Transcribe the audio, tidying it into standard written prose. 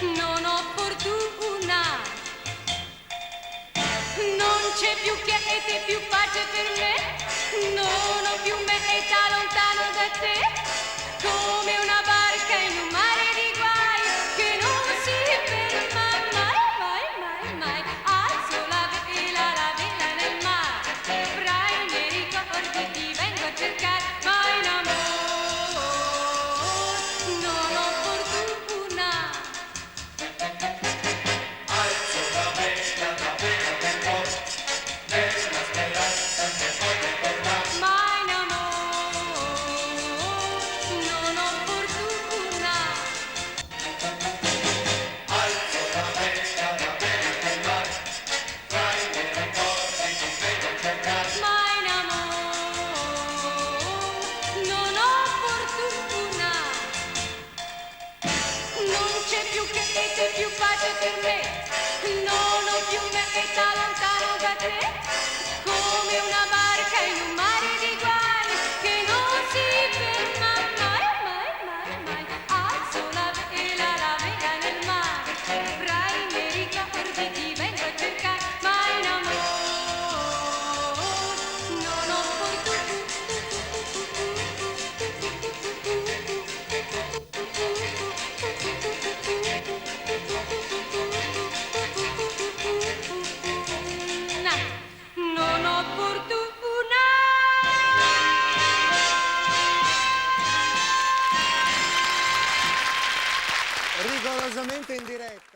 non ho fortuna, non c'è più quiete, più pace per me, non ho più meta lontano da te, come una barca in un mare di guai che non si ferma mai, mai, mai, mai. Alzo la vela nel mare, fra i miei ricordi ti vengo a cercare, ma in amore non ho fortuna. Alzo la vela del cuore, nella speranza che poi tornare. Ma in amore non ho fortuna. Alzo la vela del mare, tra i miei ricordi ti vengo a cercare. Ma in amore non ho fortuna. Non c'è più quiete, più pace per me, non ho più meta lontano da te, come una barca in un mare di guai che non si ferma mai, mai, mai, mai. Alzo la vela nel mare, fra i miei ricordi ti vengo a cercare, ma in amore non ho fortuna, non ho fortuna. Rigorosamente in diretta.